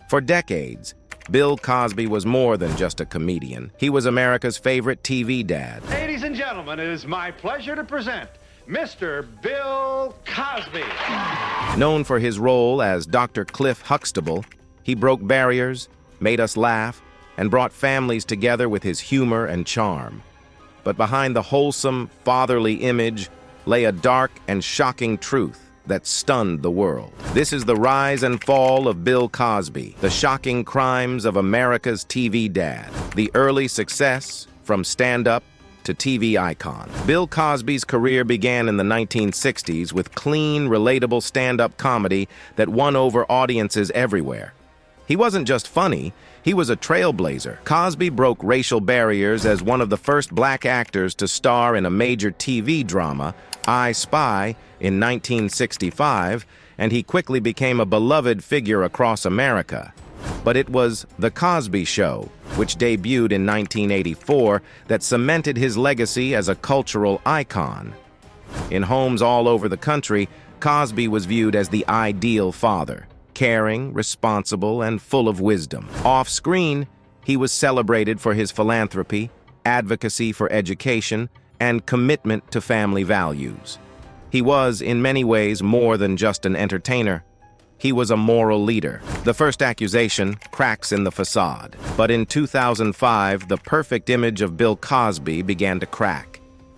For decades, Bill Cosby was more than just a comedian. He was America's favorite TV dad. Ladies and gentlemen, it is my pleasure to present Mr. Bill Cosby. Known for his role as Dr. Cliff Huxtable, he broke barriers, made us laugh, and brought families together with his humor and charm. But behind the wholesome, fatherly image lay a dark and shocking truth that stunned the world. This is the rise and fall of Bill Cosby, the shocking crimes of America's TV dad, the early success from stand-up to TV icon. Bill Cosby's career began in the 1960s with clean, relatable stand-up comedy that won over audiences everywhere. He wasn't just funny, he was a trailblazer. Cosby broke racial barriers as one of the first black actors to star in a major TV drama, I Spy, in 1965, and he quickly became a beloved figure across America. But it was The Cosby Show, which debuted in 1984, that cemented his legacy as a cultural icon. In homes all over the country, Cosby was viewed as the ideal father, caring, responsible, and full of wisdom. Off-screen, he was celebrated for his philanthropy, advocacy for education, and commitment to family values. He was, in many ways, more than just an entertainer. He was a moral leader. The first accusation, cracks in the facade. But in 2005, the perfect image of Bill Cosby began to crack.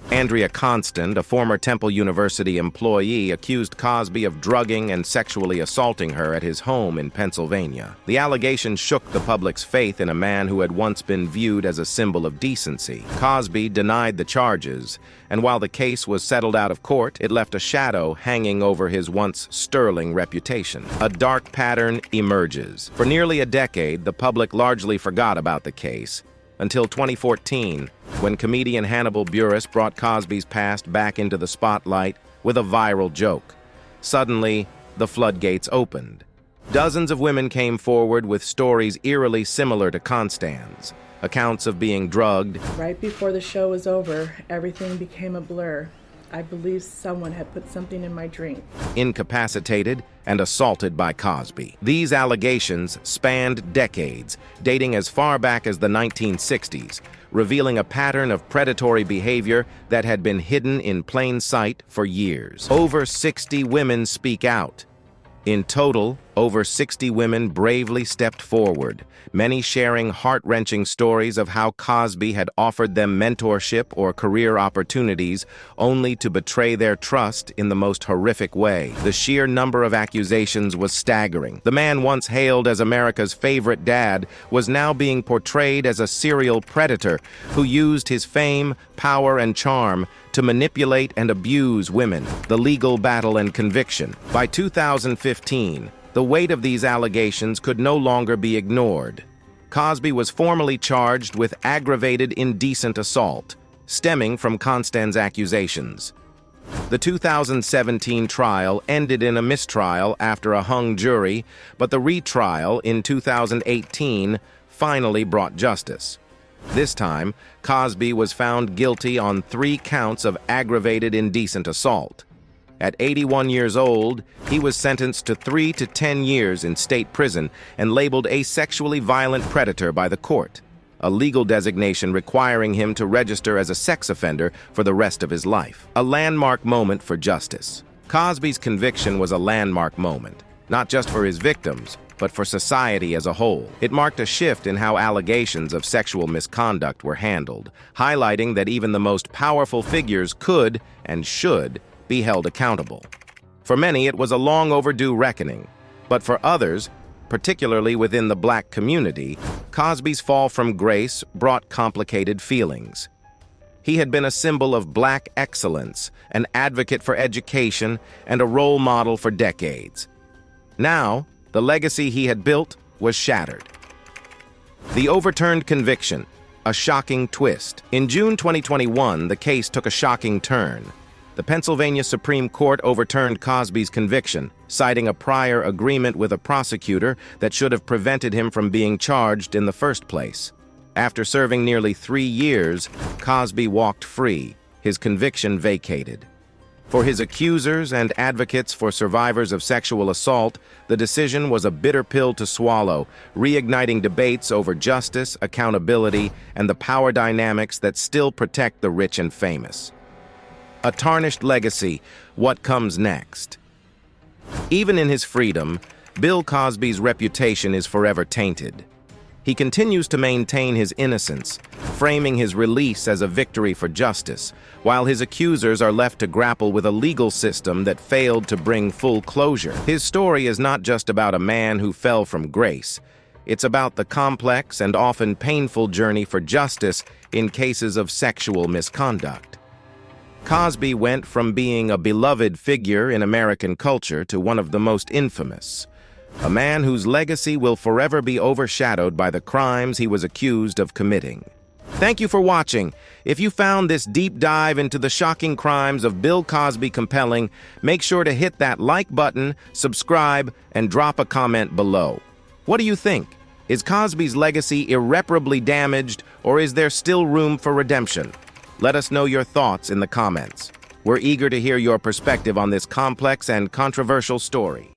Andrea Constant, a former Temple University employee, accused Cosby of drugging and sexually assaulting her at his home in Pennsylvania. The allegation shook the public's faith in a man who had once been viewed as a symbol of decency. Cosby denied the charges, and while the case was settled out of court, it left a shadow hanging over his once sterling reputation. A dark pattern emerges. For nearly a decade, the public largely forgot about the case, until 2014, when comedian Hannibal Buress brought Cosby's past back into the spotlight with a viral joke. Suddenly, the floodgates opened. Dozens of women came forward with stories eerily similar to Constand's, accounts of being drugged. Right before the show was over, everything became a blur. I believe someone had put something in my drink. Incapacitated and assaulted by Cosby. These allegations spanned decades, dating as far back as the 1960s, revealing a pattern of predatory behavior that had been hidden in plain sight for years. Over 60 women speak out. In total, over 60 women bravely stepped forward, many sharing heart-wrenching stories of how Cosby had offered them mentorship or career opportunities only to betray their trust in the most horrific way. The sheer number of accusations was staggering. The man once hailed as America's favorite dad was now being portrayed as a serial predator who used his fame, power, and charm to manipulate and abuse women. The legal battle and conviction. By 2015, the weight of these allegations could no longer be ignored. Cosby was formally charged with aggravated indecent assault, stemming from Constand's accusations. The 2017 trial ended in a mistrial after a hung jury, but the retrial in 2018 finally brought justice. This time, Cosby was found guilty on 3 counts of aggravated indecent assault. At 81 years old, he was sentenced to 3 to 10 years in state prison and labeled a sexually violent predator by the court, a legal designation requiring him to register as a sex offender for the rest of his life. A landmark moment for justice. Cosby's conviction was a landmark moment, not just for his victims, but for society as a whole. It marked a shift in how allegations of sexual misconduct were handled, highlighting that even the most powerful figures could and should be held accountable. For many, it was a long overdue reckoning, but for others, particularly within the black community, Cosby's fall from grace brought complicated feelings. He had been a symbol of black excellence, an advocate for education, and a role model for decades. Now, the legacy he had built was shattered. The overturned conviction, a shocking twist. In June 2021, the case took a shocking turn. The Pennsylvania Supreme Court overturned Cosby's conviction, citing a prior agreement with a prosecutor that should have prevented him from being charged in the first place. After serving nearly 3 years, Cosby walked free, his conviction vacated. For his accusers and advocates for survivors of sexual assault, the decision was a bitter pill to swallow, reigniting debates over justice, accountability, and the power dynamics that still protect the rich and famous. A tarnished legacy, what comes next? Even in his freedom, Bill Cosby's reputation is forever tainted. He continues to maintain his innocence, framing his release as a victory for justice, while his accusers are left to grapple with a legal system that failed to bring full closure. His story is not just about a man who fell from grace. It's about the complex and often painful journey for justice in cases of sexual misconduct. Cosby went from being a beloved figure in American culture to one of the most infamous. A man whose legacy will forever be overshadowed by the crimes he was accused of committing. Thank you for watching. If you found this deep dive into the shocking crimes of Bill Cosby compelling, make sure to hit that like button, subscribe, and drop a comment below. What do you think? Is Cosby's legacy irreparably damaged, or is there still room for redemption? Let us know your thoughts in the comments. We're eager to hear your perspective on this complex and controversial story.